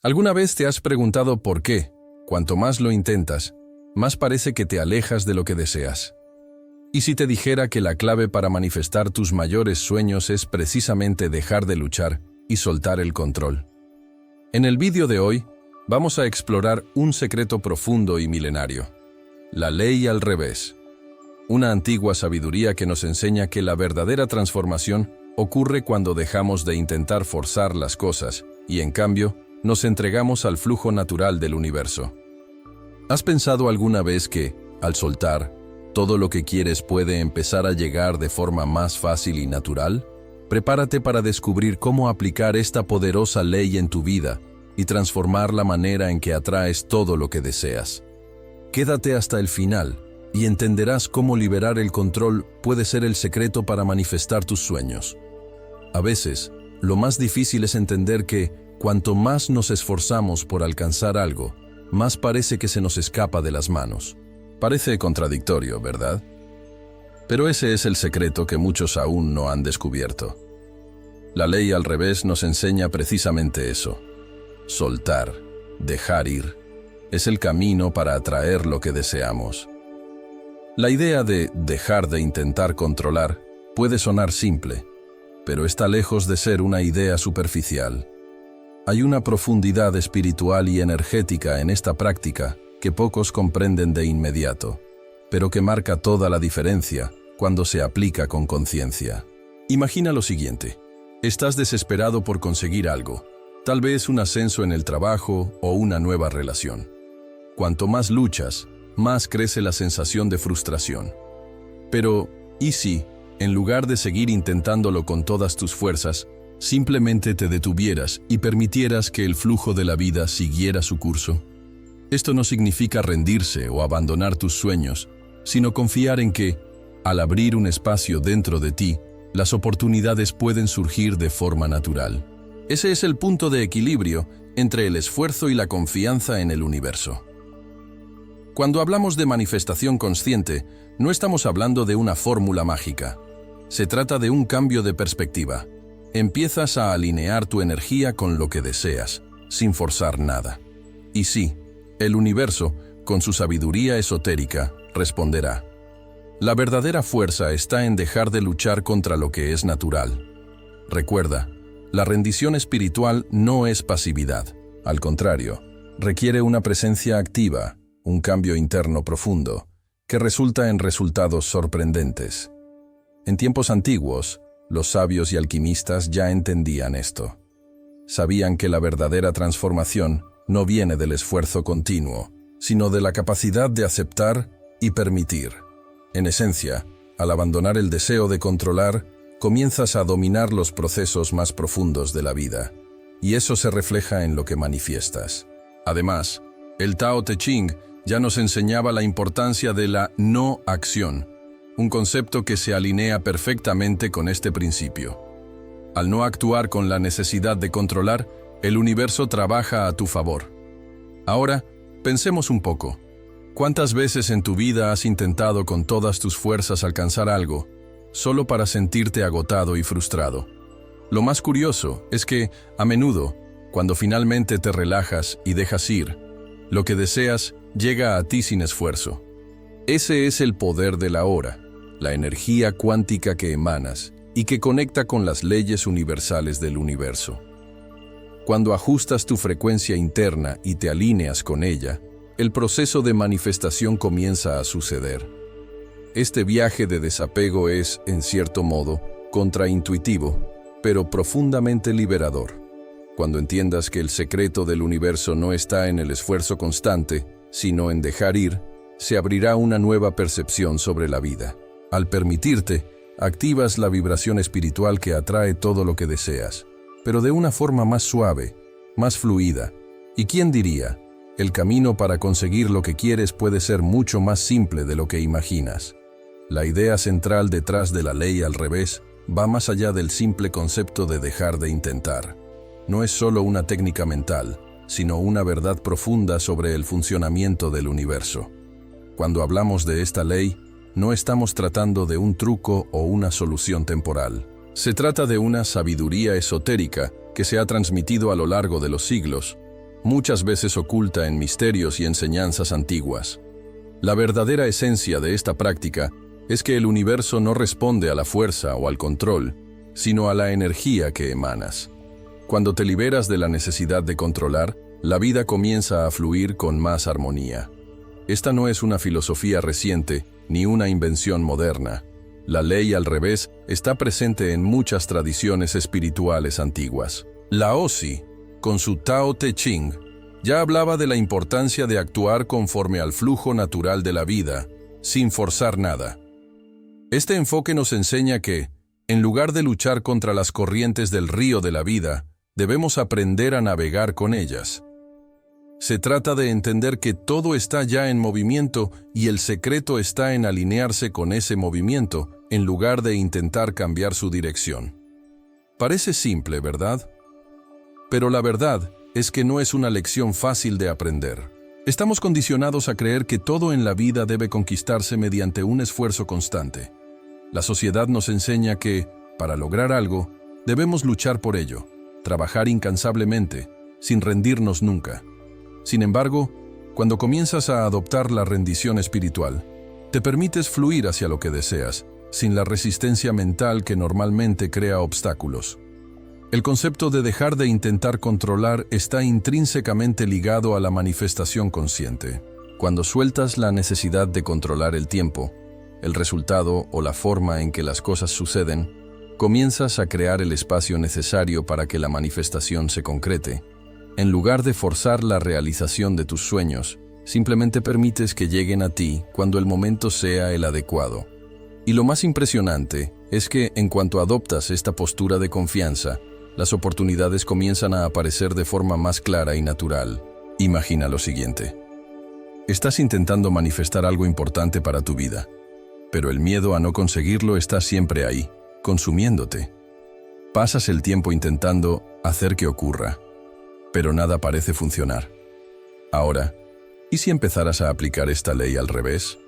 ¿Alguna vez te has preguntado por qué, cuanto más lo intentas, más parece que te alejas de lo que deseas? ¿Y si te dijera que la clave para manifestar tus mayores sueños es precisamente dejar de luchar y soltar el control? En el vídeo de hoy, vamos a explorar un secreto profundo y milenario: la ley al revés. Una antigua sabiduría que nos enseña que la verdadera transformación ocurre cuando dejamos de intentar forzar las cosas y, en cambio, nos entregamos al flujo natural del universo. ¿Has pensado alguna vez que, al soltar, todo lo que quieres puede empezar a llegar de forma más fácil y natural? Prepárate para descubrir cómo aplicar esta poderosa ley en tu vida y transformar la manera en que atraes todo lo que deseas. Quédate hasta el final y entenderás cómo liberar el control puede ser el secreto para manifestar tus sueños. A veces, lo más difícil es entender que, cuanto más nos esforzamos por alcanzar algo, más parece que se nos escapa de las manos. Parece contradictorio, ¿verdad? Pero ese es el secreto que muchos aún no han descubierto. La ley al revés nos enseña precisamente eso. Soltar, dejar ir, es el camino para atraer lo que deseamos. La idea de dejar de intentar controlar puede sonar simple, pero está lejos de ser una idea superficial. Hay una profundidad espiritual y energética en esta práctica que pocos comprenden de inmediato, pero que marca toda la diferencia cuando se aplica con conciencia. Imagina lo siguiente: estás desesperado por conseguir algo, tal vez un ascenso en el trabajo o una nueva relación. Cuanto más luchas, más crece la sensación de frustración. Pero, ¿y si, en lugar de seguir intentándolo con todas tus fuerzas, simplemente te detuvieras y permitieras que el flujo de la vida siguiera su curso? Esto no significa rendirse o abandonar tus sueños, sino confiar en que, al abrir un espacio dentro de ti, las oportunidades pueden surgir de forma natural. Ese es el punto de equilibrio entre el esfuerzo y la confianza en el universo. Cuando hablamos de manifestación consciente, no estamos hablando de una fórmula mágica. Se trata de un cambio de perspectiva. Empiezas a alinear tu energía con lo que deseas, sin forzar nada. Y sí, el universo, con su sabiduría esotérica, responderá. La verdadera fuerza está en dejar de luchar contra lo que es natural. Recuerda, la rendición espiritual no es pasividad. Al contrario, requiere una presencia activa, un cambio interno profundo, que resulta en resultados sorprendentes. En tiempos antiguos, los sabios y alquimistas ya entendían esto. Sabían que la verdadera transformación no viene del esfuerzo continuo, sino de la capacidad de aceptar y permitir. En esencia, al abandonar el deseo de controlar, comienzas a dominar los procesos más profundos de la vida, y eso se refleja en lo que manifiestas. Además, el Tao Te Ching ya nos enseñaba la importancia de la no acción, un concepto que se alinea perfectamente con este principio. Al no actuar con la necesidad de controlar, el universo trabaja a tu favor. Ahora, pensemos un poco. ¿Cuántas veces en tu vida has intentado con todas tus fuerzas alcanzar algo, solo para sentirte agotado y frustrado? Lo más curioso es que, a menudo, cuando finalmente te relajas y dejas ir, lo que deseas llega a ti sin esfuerzo. Ese es el poder de la hora, la energía cuántica que emanas y que conecta con las leyes universales del universo. Cuando ajustas tu frecuencia interna y te alineas con ella, el proceso de manifestación comienza a suceder. Este viaje de desapego es, en cierto modo, contraintuitivo, pero profundamente liberador. Cuando entiendas que el secreto del universo no está en el esfuerzo constante, sino en dejar ir, se abrirá una nueva percepción sobre la vida. Al permitirte, activas la vibración espiritual que atrae todo lo que deseas, pero de una forma más suave, más fluida. ¿Y quién diría? El camino para conseguir lo que quieres puede ser mucho más simple de lo que imaginas. La idea central detrás de la ley al revés va más allá del simple concepto de dejar de intentar. No es solo una técnica mental, sino una verdad profunda sobre el funcionamiento del universo. Cuando hablamos de esta ley, no estamos tratando de un truco o una solución temporal. Se trata de una sabiduría esotérica que se ha transmitido a lo largo de los siglos, muchas veces oculta en misterios y enseñanzas antiguas. La verdadera esencia de esta práctica es que el universo no responde a la fuerza o al control, sino a la energía que emanas. Cuando te liberas de la necesidad de controlar, la vida comienza a fluir con más armonía. Esta no es una filosofía reciente ni una invención moderna. La ley al revés está presente en muchas tradiciones espirituales antiguas. Lao Tzu, con su Tao Te Ching, ya hablaba de la importancia de actuar conforme al flujo natural de la vida, sin forzar nada. Este enfoque nos enseña que, en lugar de luchar contra las corrientes del río de la vida, debemos aprender a navegar con ellas. Se trata de entender que todo está ya en movimiento y el secreto está en alinearse con ese movimiento en lugar de intentar cambiar su dirección. Parece simple, ¿verdad? Pero la verdad es que no es una lección fácil de aprender. Estamos condicionados a creer que todo en la vida debe conquistarse mediante un esfuerzo constante. La sociedad nos enseña que, para lograr algo, debemos luchar por ello, trabajar incansablemente, sin rendirnos nunca. Sin embargo, cuando comienzas a adoptar la rendición espiritual, te permites fluir hacia lo que deseas, sin la resistencia mental que normalmente crea obstáculos. El concepto de dejar de intentar controlar está intrínsecamente ligado a la manifestación consciente. Cuando sueltas la necesidad de controlar el tiempo, el resultado o la forma en que las cosas suceden, comienzas a crear el espacio necesario para que la manifestación se concrete. En lugar de forzar la realización de tus sueños, simplemente permites que lleguen a ti cuando el momento sea el adecuado. Y lo más impresionante es que, en cuanto adoptas esta postura de confianza, las oportunidades comienzan a aparecer de forma más clara y natural. Imagina lo siguiente. Estás intentando manifestar algo importante para tu vida, pero el miedo a no conseguirlo está siempre ahí, consumiéndote. Pasas el tiempo intentando hacer que ocurra, pero nada parece funcionar. Ahora, ¿y si empezaras a aplicar esta ley al revés?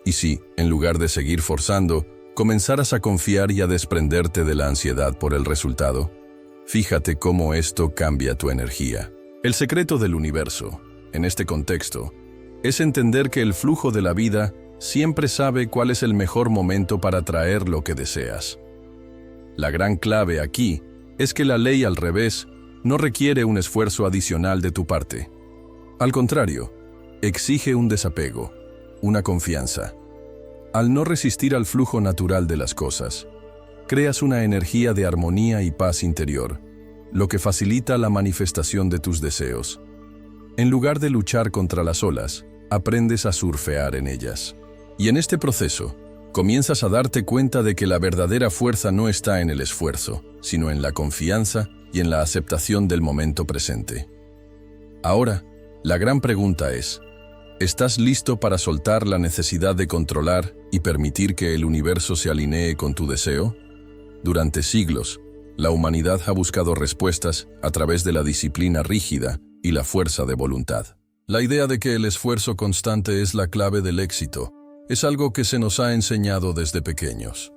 ¿Y si, en lugar de seguir forzando, comenzaras a confiar y a desprenderte de la ansiedad por el resultado? Fíjate cómo esto cambia tu energía. El secreto del universo, en este contexto, es entender que el flujo de la vida siempre sabe cuál es el mejor momento para traer lo que deseas. La gran clave aquí es que la ley al revés no requiere un esfuerzo adicional de tu parte. Al contrario, exige un desapego, una confianza. Al no resistir al flujo natural de las cosas, creas una energía de armonía y paz interior, lo que facilita la manifestación de tus deseos. En lugar de luchar contra las olas, aprendes a surfear en ellas. Y en este proceso, comienzas a darte cuenta de que la verdadera fuerza no está en el esfuerzo, sino en la confianza y en la aceptación del momento presente. Ahora, la gran pregunta es, ¿estás listo para soltar la necesidad de controlar y permitir que el universo se alinee con tu deseo? Durante siglos, la humanidad ha buscado respuestas a través de la disciplina rígida y la fuerza de voluntad. La idea de que el esfuerzo constante es la clave del éxito es algo que se nos ha enseñado desde pequeños.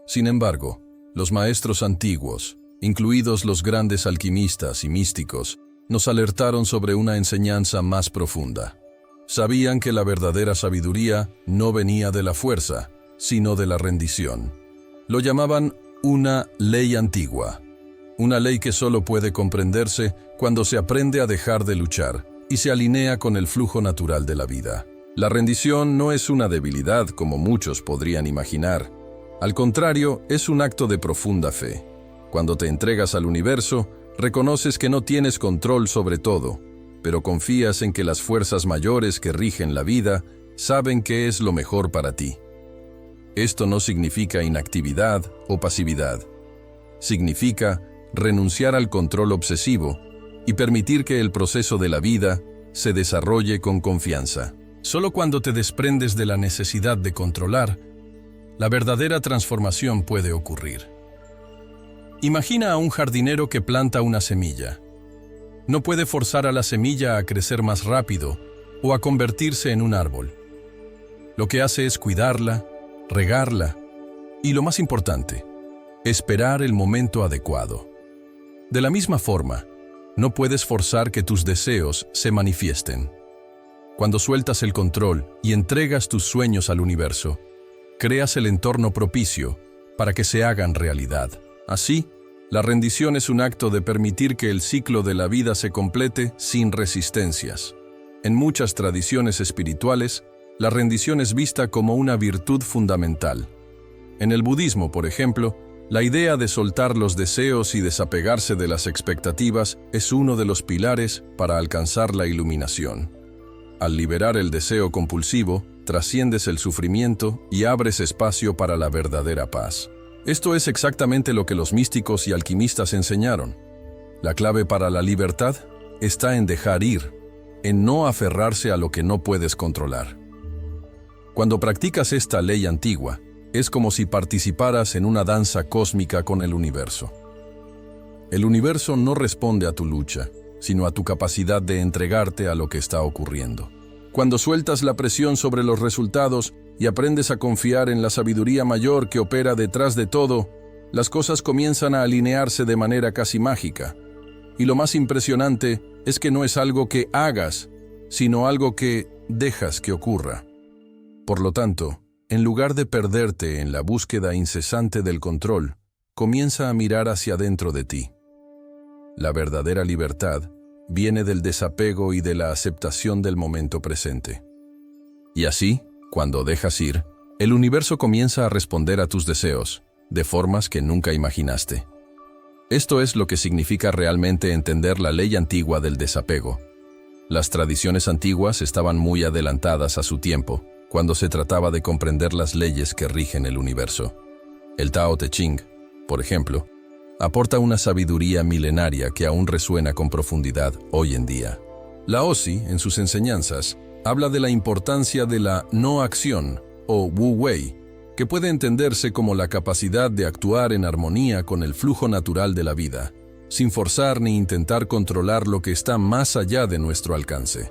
Sin embargo, los maestros antiguos, incluidos los grandes alquimistas y místicos, nos alertaron sobre una enseñanza más profunda. Sabían que la verdadera sabiduría no venía de la fuerza, sino de la rendición. Lo llamaban una ley antigua, una ley que solo puede comprenderse cuando se aprende a dejar de luchar y se alinea con el flujo natural de la vida. La rendición no es una debilidad como muchos podrían imaginar. Al contrario, es un acto de profunda fe. Cuando te entregas al universo, reconoces que no tienes control sobre todo, pero confías en que las fuerzas mayores que rigen la vida saben qué es lo mejor para ti. Esto no significa inactividad o pasividad. Significa renunciar al control obsesivo y permitir que el proceso de la vida se desarrolle con confianza. Solo cuando te desprendes de la necesidad de controlar, la verdadera transformación puede ocurrir. Imagina a un jardinero que planta una semilla. No puede forzar a la semilla a crecer más rápido o a convertirse en un árbol. Lo que hace es cuidarla, regarla y, lo más importante, esperar el momento adecuado. De la misma forma, No puedes forzar que tus deseos se manifiesten. Cuando sueltas el control y entregas tus sueños al universo, creas el entorno propicio para que se hagan realidad. Así, la rendición es un acto de permitir que el ciclo de la vida se complete sin resistencias. En muchas tradiciones espirituales, la rendición es vista como una virtud fundamental. En el budismo, por ejemplo, la idea de soltar los deseos y desapegarse de las expectativas es uno de los pilares para alcanzar la iluminación. Al liberar el deseo compulsivo, trasciendes el sufrimiento y abres espacio para la verdadera paz. Esto es exactamente lo que los místicos y alquimistas enseñaron. La clave para la libertad está en dejar ir, en no aferrarse a lo que no puedes controlar. Cuando practicas esta ley antigua, es como si participaras en una danza cósmica con el universo. El universo no responde a tu lucha, sino a tu capacidad de entregarte a lo que está ocurriendo. Cuando sueltas la presión sobre los resultados y aprendes a confiar en la sabiduría mayor que opera detrás de todo, las cosas comienzan a alinearse de manera casi mágica. Y lo más impresionante es que no es algo que hagas, sino algo que dejas que ocurra. Por lo tanto, en lugar de perderte en la búsqueda incesante del control, comienza a mirar hacia dentro de ti. La verdadera libertad viene del desapego y de la aceptación del momento presente. Y así, cuando dejas ir, el universo comienza a responder a tus deseos, de formas que nunca imaginaste. Esto es lo que significa realmente entender la ley antigua del desapego. Las tradiciones antiguas estaban muy adelantadas a su tiempo, cuando se trataba de comprender las leyes que rigen el universo. El Tao Te Ching, por ejemplo, aporta una sabiduría milenaria que aún resuena con profundidad hoy en día. Lao Tzu, en sus enseñanzas, habla de la importancia de la no acción, o Wu Wei, que puede entenderse como la capacidad de actuar en armonía con el flujo natural de la vida, sin forzar ni intentar controlar lo que está más allá de nuestro alcance.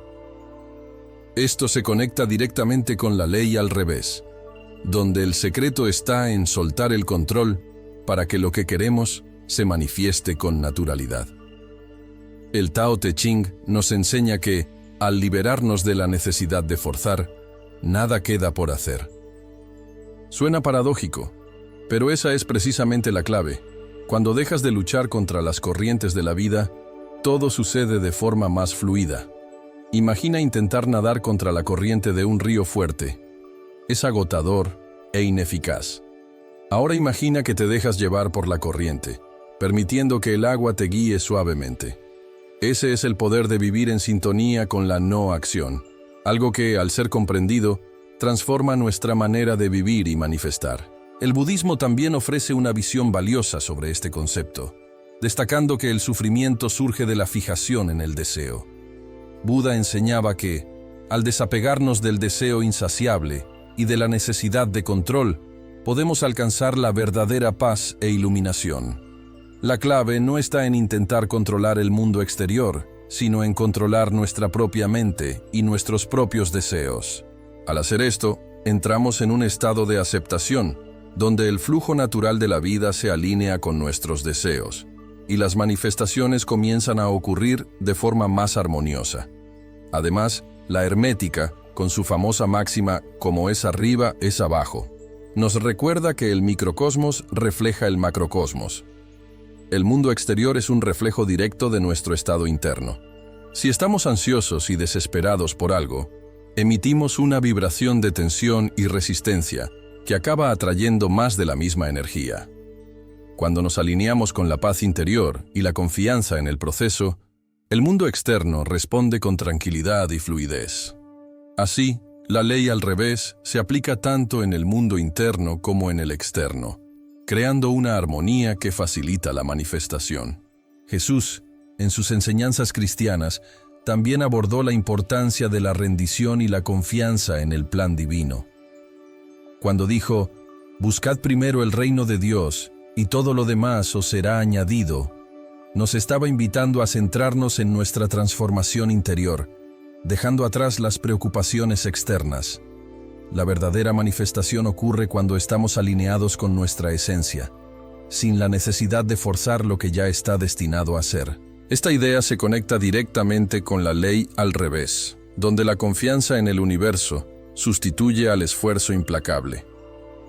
Esto se conecta directamente con la ley al revés, donde el secreto está en soltar el control para que lo que queremos se manifieste con naturalidad. El Tao Te Ching nos enseña que, al liberarnos de la necesidad de forzar, nada queda por hacer. Suena paradójico, pero esa es precisamente la clave. Cuando dejas de luchar contra las corrientes de la vida, todo sucede de forma más fluida. Imagina intentar nadar contra la corriente de un río fuerte. Es agotador e ineficaz. Ahora imagina que te dejas llevar por la corriente, permitiendo que el agua te guíe suavemente. Ese es el poder de vivir en sintonía con la no acción, algo que, al ser comprendido, transforma nuestra manera de vivir y manifestar. El budismo también ofrece una visión valiosa sobre este concepto, destacando que el sufrimiento surge de la fijación en el deseo. Buda enseñaba que, al desapegarnos del deseo insaciable y de la necesidad de control, podemos alcanzar la verdadera paz e iluminación. La clave no está en intentar controlar el mundo exterior, sino en controlar nuestra propia mente y nuestros propios deseos. Al hacer esto, entramos en un estado de aceptación, donde el flujo natural de la vida se alinea con nuestros deseos, y las manifestaciones comienzan a ocurrir de forma más armoniosa. Además, la hermética, con su famosa máxima "como es arriba, es abajo", nos recuerda que el microcosmos refleja el macrocosmos. El mundo exterior es un reflejo directo de nuestro estado interno. Si estamos ansiosos y desesperados por algo, emitimos una vibración de tensión y resistencia que acaba atrayendo más de la misma energía. Cuando nos alineamos con la paz interior y la confianza en el proceso, el mundo externo responde con tranquilidad y fluidez. Así, la ley al revés se aplica tanto en el mundo interno como en el externo, creando una armonía que facilita la manifestación. Jesús, en sus enseñanzas cristianas, también abordó la importancia de la rendición y la confianza en el plan divino. Cuando dijo, «Buscad primero el reino de Dios, y todo lo demás os será añadido», nos estaba invitando a centrarnos en nuestra transformación interior, dejando atrás las preocupaciones externas. La verdadera manifestación ocurre cuando estamos alineados con nuestra esencia, sin la necesidad de forzar lo que ya está destinado a ser. Esta idea se conecta directamente con la ley al revés, donde la confianza en el universo sustituye al esfuerzo implacable.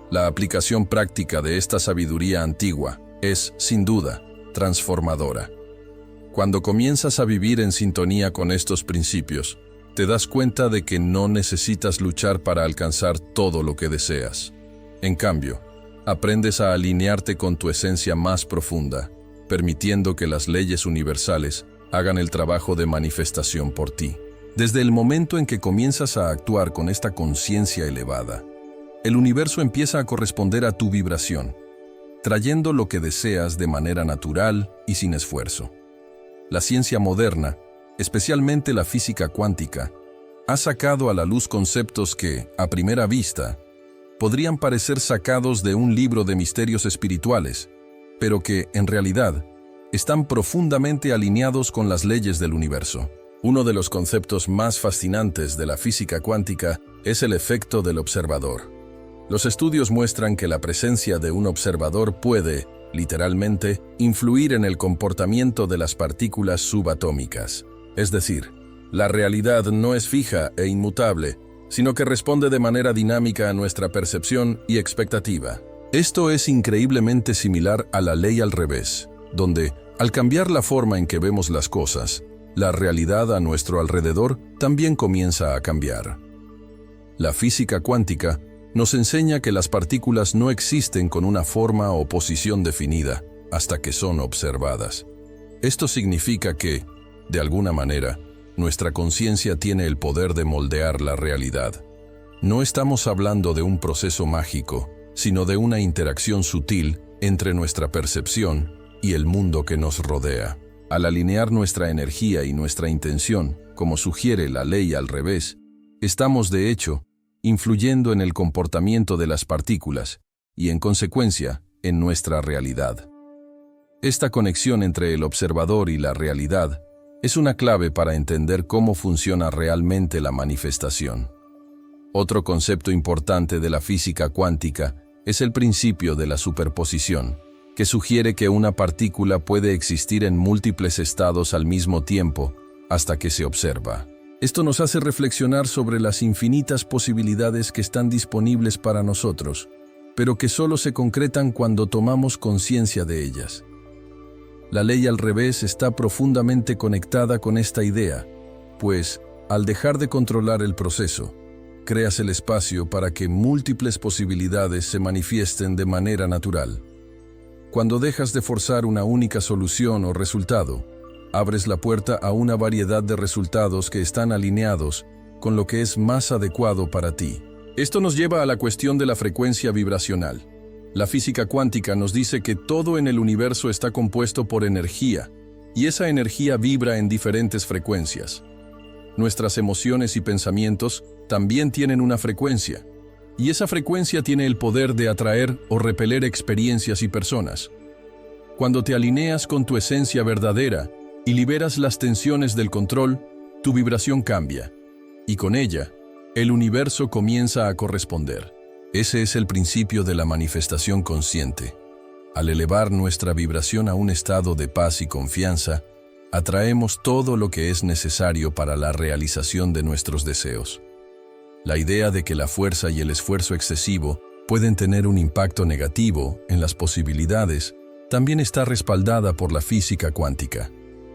La aplicación práctica de esta sabiduría antigua es, sin duda, transformadora. Cuando comienzas a vivir en sintonía con estos principios, te das cuenta de que no necesitas luchar para alcanzar todo lo que deseas. En cambio, aprendes a alinearte con tu esencia más profunda, permitiendo que las leyes universales hagan el trabajo de manifestación por ti. Desde el momento en que comienzas a actuar con esta conciencia elevada, el universo empieza a corresponder a tu vibración, trayendo lo que deseas de manera natural y sin esfuerzo. La ciencia moderna, especialmente la física cuántica, ha sacado a la luz conceptos que, a primera vista, podrían parecer sacados de un libro de misterios espirituales, pero que, en realidad, están profundamente alineados con las leyes del universo. Uno de los conceptos más fascinantes de la física cuántica es el efecto del observador. Los estudios muestran que la presencia de un observador puede, literalmente, influir en el comportamiento de las partículas subatómicas. Es decir, la realidad no es fija e inmutable, sino que responde de manera dinámica a nuestra percepción y expectativa. Esto es increíblemente similar a la ley al revés, donde, al cambiar la forma en que vemos las cosas, la realidad a nuestro alrededor también comienza a cambiar. La física cuántica nos enseña que las partículas no existen con una forma o posición definida hasta que son observadas. Esto significa que, de alguna manera, nuestra conciencia tiene el poder de moldear la realidad. No estamos hablando de un proceso mágico, sino de una interacción sutil entre nuestra percepción y el mundo que nos rodea. Al alinear nuestra energía y nuestra intención, como sugiere la ley al revés, estamos, de hecho, influyendo en el comportamiento de las partículas y, en consecuencia, en nuestra realidad. Esta conexión entre el observador y la realidad es una clave para entender cómo funciona realmente la manifestación. Otro concepto importante de la física cuántica es el principio de la superposición, que sugiere que una partícula puede existir en múltiples estados al mismo tiempo hasta que se observa. Esto nos hace reflexionar sobre las infinitas posibilidades que están disponibles para nosotros, pero que solo se concretan cuando tomamos conciencia de ellas. La ley al revés está profundamente conectada con esta idea, pues, al dejar de controlar el proceso, creas el espacio para que múltiples posibilidades se manifiesten de manera natural. Cuando dejas de forzar una única solución o resultado, abres la puerta a una variedad de resultados que están alineados con lo que es más adecuado para ti. Esto nos lleva a la cuestión de la frecuencia vibracional. La física cuántica nos dice que todo en el universo está compuesto por energía, y esa energía vibra en diferentes frecuencias. Nuestras emociones y pensamientos también tienen una frecuencia, y esa frecuencia tiene el poder de atraer o repeler experiencias y personas. Cuando te alineas con tu esencia verdadera y liberas las tensiones del control, tu vibración cambia, y con ella, el universo comienza a corresponder. Ese es el principio de la manifestación consciente. Al elevar nuestra vibración a un estado de paz y confianza, atraemos todo lo que es necesario para la realización de nuestros deseos. La idea de que la fuerza y el esfuerzo excesivo pueden tener un impacto negativo en las posibilidades también está respaldada por la física cuántica.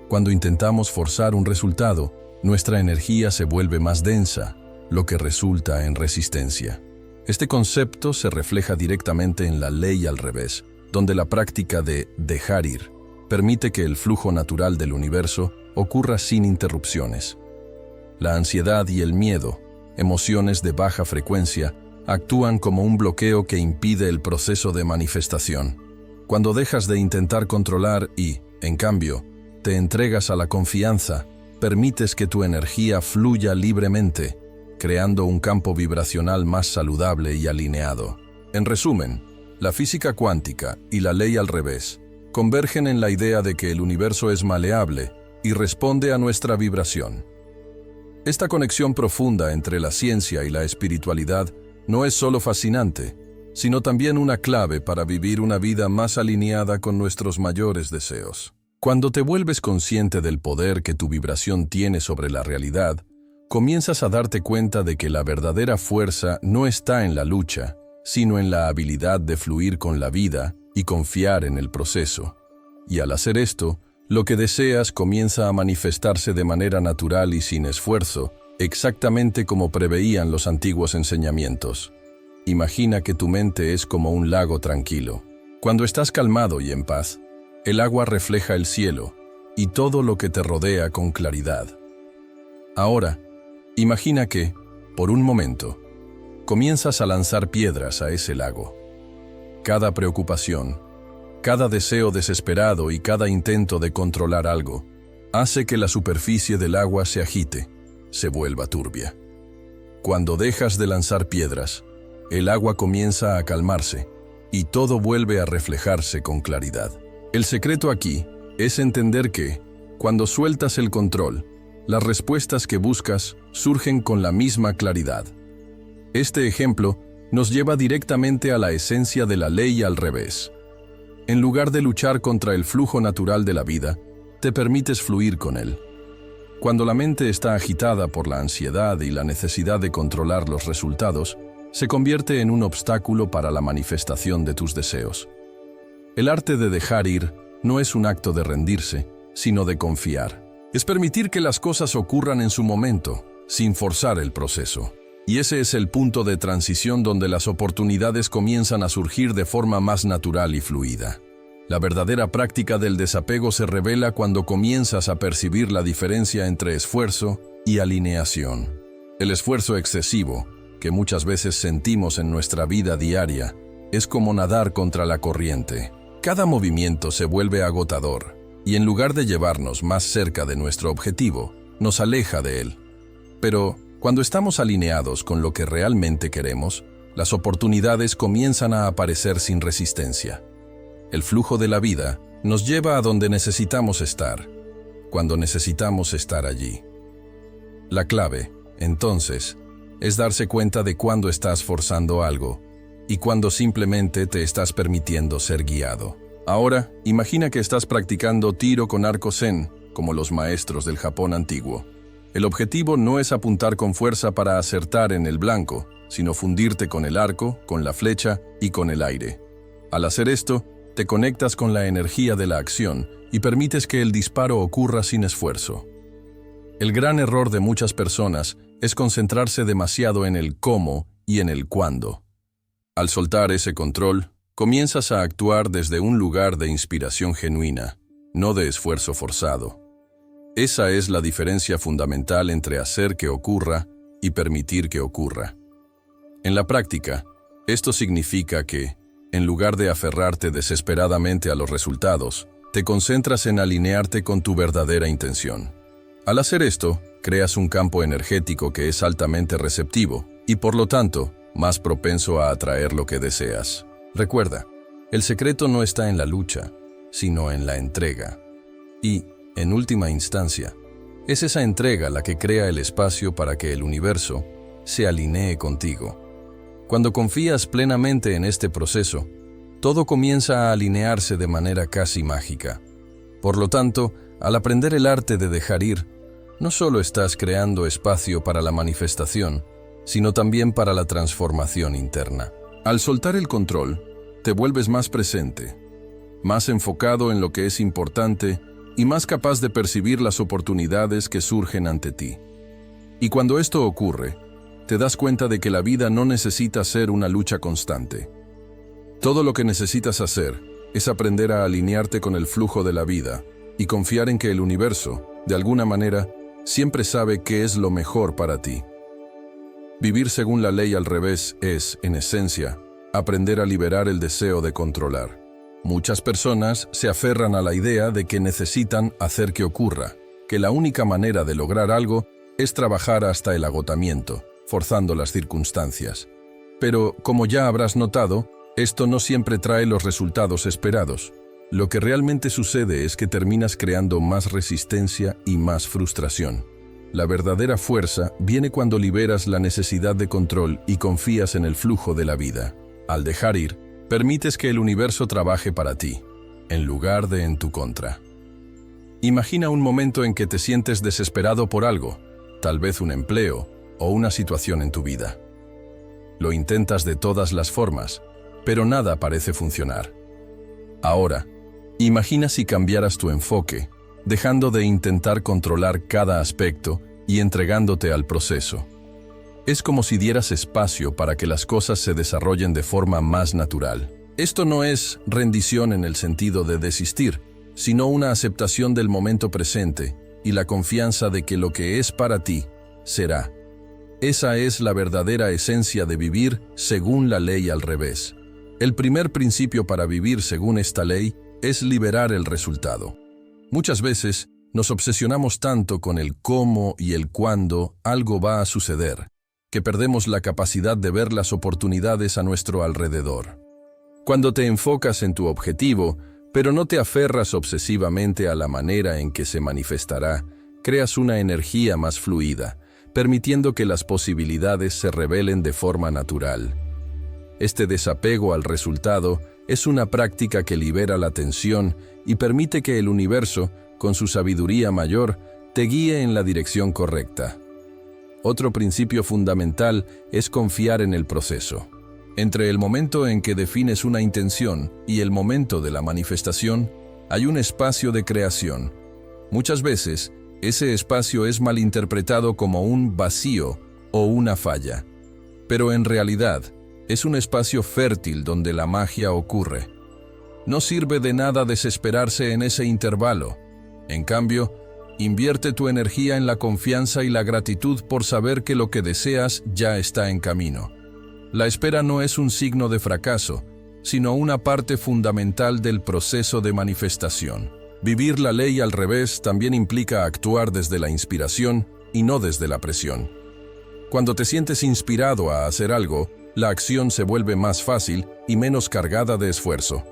Cuando intentamos forzar un resultado, nuestra energía se vuelve más densa, lo que resulta en resistencia. Este concepto se refleja directamente en la ley al revés, donde la práctica de dejar ir permite que el flujo natural del universo ocurra sin interrupciones. La ansiedad y el miedo, emociones de baja frecuencia, actúan como un bloqueo que impide el proceso de manifestación. Cuando dejas de intentar controlar y, en cambio, te entregas a la confianza, permites que tu energía fluya libremente, creando un campo vibracional más saludable y alineado. En resumen, la física cuántica y la ley al revés convergen en la idea de que el universo es maleable y responde a nuestra vibración. Esta conexión profunda entre la ciencia y la espiritualidad no es solo fascinante, sino también una clave para vivir una vida más alineada con nuestros mayores deseos. Cuando te vuelves consciente del poder que tu vibración tiene sobre la realidad, comienzas a darte cuenta de que la verdadera fuerza no está en la lucha, sino en la habilidad de fluir con la vida y confiar en el proceso. Y al hacer esto, lo que deseas comienza a manifestarse de manera natural y sin esfuerzo, exactamente como preveían los antiguos enseñamientos. Imagina que tu mente es como un lago tranquilo. Cuando estás calmado y en paz, el agua refleja el cielo y todo lo que te rodea con claridad. Ahora, imagina que, por un momento, comienzas a lanzar piedras a ese lago. Cada preocupación, cada deseo desesperado y cada intento de controlar algo hace que la superficie del agua se agite, se vuelva turbia. Cuando dejas de lanzar piedras, el agua comienza a calmarse y todo vuelve a reflejarse con claridad. El secreto aquí es entender que, cuando sueltas el control, las respuestas que buscas surgen con la misma claridad. Este ejemplo nos lleva directamente a la esencia de la ley al revés. En lugar de luchar contra el flujo natural de la vida, te permites fluir con él. Cuando la mente está agitada por la ansiedad y la necesidad de controlar los resultados, se convierte en un obstáculo para la manifestación de tus deseos. El arte de dejar ir no es un acto de rendirse, sino de confiar. Es permitir que las cosas ocurran en su momento, sin forzar el proceso. Y ese es el punto de transición donde las oportunidades comienzan a surgir de forma más natural y fluida. La verdadera práctica del desapego se revela cuando comienzas a percibir la diferencia entre esfuerzo y alineación. El esfuerzo excesivo, que muchas veces sentimos en nuestra vida diaria, es como nadar contra la corriente. Cada movimiento se vuelve agotador, y en lugar de llevarnos más cerca de nuestro objetivo, nos aleja de él. Pero, cuando estamos alineados con lo que realmente queremos, las oportunidades comienzan a aparecer sin resistencia. El flujo de la vida nos lleva a donde necesitamos estar, cuando necesitamos estar allí. La clave, entonces, es darse cuenta de cuándo estás forzando algo y cuándo simplemente te estás permitiendo ser guiado. Ahora, imagina que estás practicando tiro con arco zen, como los maestros del Japón antiguo. El objetivo no es apuntar con fuerza para acertar en el blanco, sino fundirte con el arco, con la flecha y con el aire. Al hacer esto, te conectas con la energía de la acción y permites que el disparo ocurra sin esfuerzo. El gran error de muchas personas es concentrarse demasiado en el cómo y en el cuándo. Al soltar ese control, comienzas a actuar desde un lugar de inspiración genuina, no de esfuerzo forzado. Esa es la diferencia fundamental entre hacer que ocurra y permitir que ocurra. En la práctica, esto significa que, en lugar de aferrarte desesperadamente a los resultados, te concentras en alinearte con tu verdadera intención. Al hacer esto, creas un campo energético que es altamente receptivo y, por lo tanto, más propenso a atraer lo que deseas. Recuerda, el secreto no está en la lucha, sino en la entrega. Y, en última instancia, es esa entrega la que crea el espacio para que el universo se alinee contigo. Cuando confías plenamente en este proceso, todo comienza a alinearse de manera casi mágica. Por lo tanto, al aprender el arte de dejar ir, no solo estás creando espacio para la manifestación, sino también para la transformación interna. Al soltar el control, te vuelves más presente, más enfocado en lo que es importante y más capaz de percibir las oportunidades que surgen ante ti. Y cuando esto ocurre, te das cuenta de que la vida no necesita ser una lucha constante. Todo lo que necesitas hacer es aprender a alinearte con el flujo de la vida y confiar en que el universo, de alguna manera, siempre sabe qué es lo mejor para ti. Vivir según la ley al revés es, en esencia, aprender a liberar el deseo de controlar. Muchas personas se aferran a la idea de que necesitan hacer que ocurra, que la única manera de lograr algo es trabajar hasta el agotamiento, forzando las circunstancias. Pero, como ya habrás notado, esto no siempre trae los resultados esperados. Lo que realmente sucede es que terminas creando más resistencia y más frustración. La verdadera fuerza viene cuando liberas la necesidad de control y confías en el flujo de la vida. Al dejar ir, permites que el universo trabaje para ti, en lugar de en tu contra. Imagina un momento en que te sientes desesperado por algo, tal vez un empleo o una situación en tu vida. Lo intentas de todas las formas, pero nada parece funcionar. Ahora, imagina si cambiaras tu enfoque, dejando de intentar controlar cada aspecto y entregándote al proceso. Es como si dieras espacio para que las cosas se desarrollen de forma más natural. Esto no es rendición en el sentido de desistir, sino una aceptación del momento presente y la confianza de que lo que es para ti, será. Esa es la verdadera esencia de vivir según la ley al revés. El primer principio para vivir según esta ley es liberar el resultado. Muchas veces nos obsesionamos tanto con el cómo y el cuándo algo va a suceder, que perdemos la capacidad de ver las oportunidades a nuestro alrededor. Cuando te enfocas en tu objetivo, pero no te aferras obsesivamente a la manera en que se manifestará, creas una energía más fluida, permitiendo que las posibilidades se revelen de forma natural. Este desapego al resultado es una práctica que libera la tensión y permite que el universo, con su sabiduría mayor, te guíe en la dirección correcta. Otro principio fundamental es confiar en el proceso. Entre el momento en que defines una intención y el momento de la manifestación, hay un espacio de creación. Muchas veces, ese espacio es malinterpretado como un vacío o una falla, pero en realidad es un espacio fértil donde la magia ocurre. No sirve de nada desesperarse en ese intervalo. En cambio, invierte tu energía en la confianza y la gratitud por saber que lo que deseas ya está en camino. La espera no es un signo de fracaso, sino una parte fundamental del proceso de manifestación. Vivir la ley al revés también implica actuar desde la inspiración y no desde la presión. Cuando te sientes inspirado a hacer algo, la acción se vuelve más fácil y menos cargada de esfuerzo.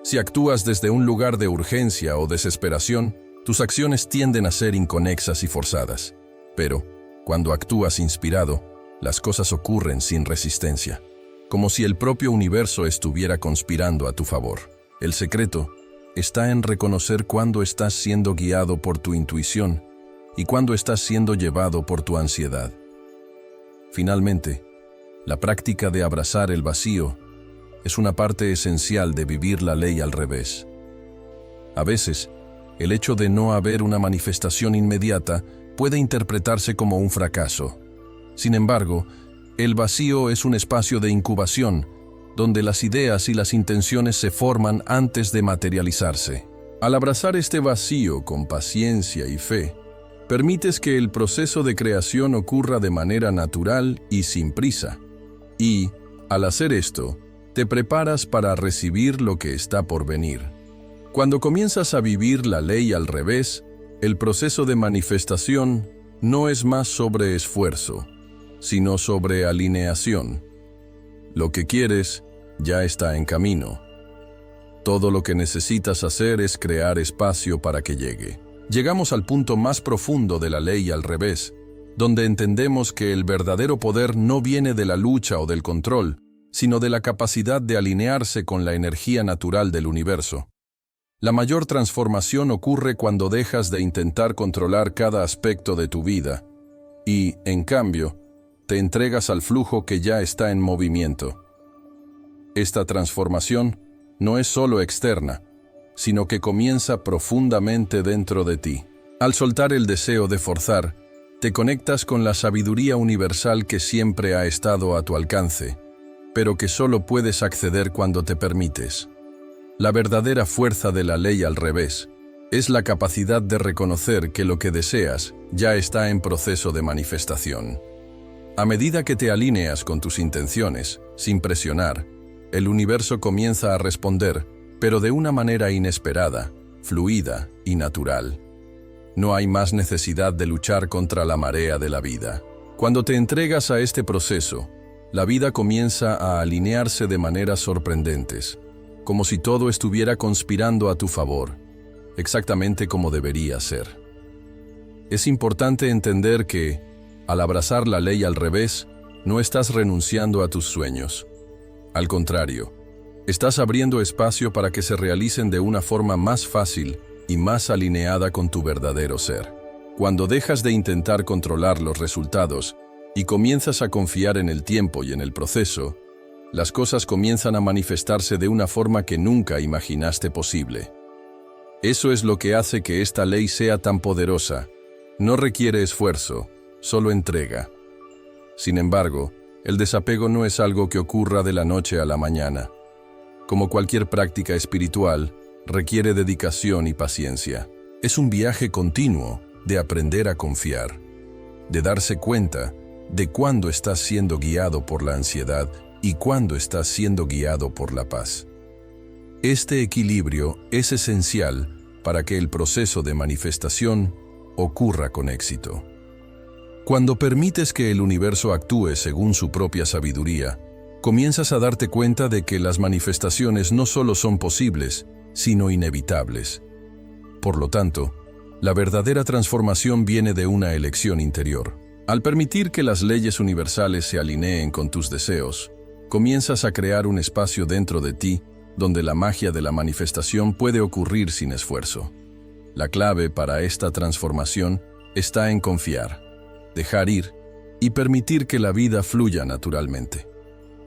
Si actúas desde un lugar de urgencia o desesperación, tus acciones tienden a ser inconexas y forzadas. Pero, cuando actúas inspirado, las cosas ocurren sin resistencia, como si el propio universo estuviera conspirando a tu favor. El secreto está en reconocer cuándo estás siendo guiado por tu intuición y cuándo estás siendo llevado por tu ansiedad. Finalmente, la práctica de abrazar el vacío es una parte esencial de vivir la ley al revés. A veces, el hecho de no haber una manifestación inmediata puede interpretarse como un fracaso. Sin embargo, el vacío es un espacio de incubación, donde las ideas y las intenciones se forman antes de materializarse. Al abrazar este vacío con paciencia y fe, permites que el proceso de creación ocurra de manera natural y sin prisa. Y, al hacer esto, te preparas para recibir lo que está por venir. Cuando comienzas a vivir la ley al revés, el proceso de manifestación no es más sobre esfuerzo, sino sobre alineación. Lo que quieres ya está en camino. Todo lo que necesitas hacer es crear espacio para que llegue. Llegamos al punto más profundo de la ley al revés, donde entendemos que el verdadero poder no viene de la lucha o del control, sino de la capacidad de alinearse con la energía natural del universo. La mayor transformación ocurre cuando dejas de intentar controlar cada aspecto de tu vida y, en cambio, te entregas al flujo que ya está en movimiento. Esta transformación no es solo externa, sino que comienza profundamente dentro de ti. Al soltar el deseo de forzar, te conectas con la sabiduría universal que siempre ha estado a tu alcance, pero que solo puedes acceder cuando te permites. La verdadera fuerza de la ley al revés es la capacidad de reconocer que lo que deseas ya está en proceso de manifestación. A medida que te alineas con tus intenciones, sin presionar, el universo comienza a responder, pero de una manera inesperada, fluida y natural. No hay más necesidad de luchar contra la marea de la vida. Cuando te entregas a este proceso, la vida comienza a alinearse de maneras sorprendentes, como si todo estuviera conspirando a tu favor, exactamente como debería ser. Es importante entender que, al abrazar la ley al revés, no estás renunciando a tus sueños. Al contrario, estás abriendo espacio para que se realicen de una forma más fácil y más alineada con tu verdadero ser. Cuando dejas de intentar controlar los resultados y comienzas a confiar en el tiempo y en el proceso, las cosas comienzan a manifestarse de una forma que nunca imaginaste posible. Eso es lo que hace que esta ley sea tan poderosa. No requiere esfuerzo, solo entrega. Sin embargo, el desapego no es algo que ocurra de la noche a la mañana. Como cualquier práctica espiritual, requiere dedicación y paciencia. Es un viaje continuo de aprender a confiar, de darse cuenta de cuándo estás siendo guiado por la ansiedad y cuándo estás siendo guiado por la paz. Este equilibrio es esencial para que el proceso de manifestación ocurra con éxito. Cuando permites que el universo actúe según su propia sabiduría, comienzas a darte cuenta de que las manifestaciones no solo son posibles, sino inevitables. Por lo tanto, la verdadera transformación viene de una elección interior. Al permitir que las leyes universales se alineen con tus deseos, comienzas a crear un espacio dentro de ti donde la magia de la manifestación puede ocurrir sin esfuerzo. La clave para esta transformación está en confiar, dejar ir y permitir que la vida fluya naturalmente.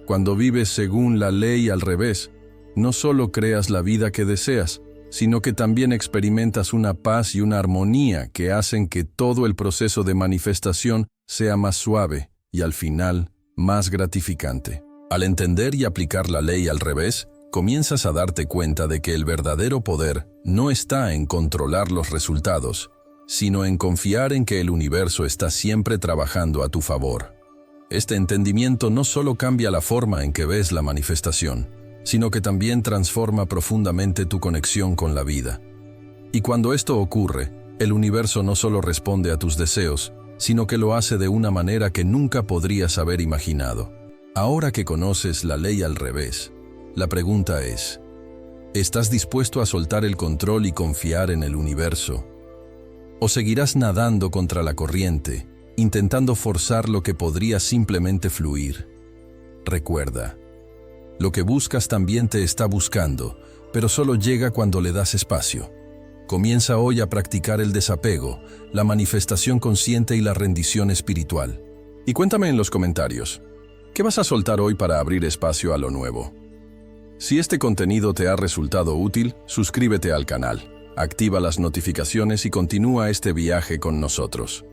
Cuando vives según la ley al revés, no solo creas la vida que deseas, sino que también experimentas una paz y una armonía que hacen que todo el proceso de manifestación sea más suave y al final más gratificante. Al entender y aplicar la ley al revés, comienzas a darte cuenta de que el verdadero poder no está en controlar los resultados, sino en confiar en que el universo está siempre trabajando a tu favor. Este entendimiento no solo cambia la forma en que ves la manifestación, sino que también transforma profundamente tu conexión con la vida. Y cuando esto ocurre, el universo no solo responde a tus deseos, sino que lo hace de una manera que nunca podrías haber imaginado. Ahora que conoces la ley al revés, la pregunta es, ¿estás dispuesto a soltar el control y confiar en el universo? ¿O seguirás nadando contra la corriente, intentando forzar lo que podría simplemente fluir? Recuerda, lo que buscas también te está buscando, pero solo llega cuando le das espacio. Comienza hoy a practicar el desapego, la manifestación consciente y la rendición espiritual. Y cuéntame en los comentarios, ¿qué vas a soltar hoy para abrir espacio a lo nuevo? Si este contenido te ha resultado útil, suscríbete al canal, activa las notificaciones y continúa este viaje con nosotros.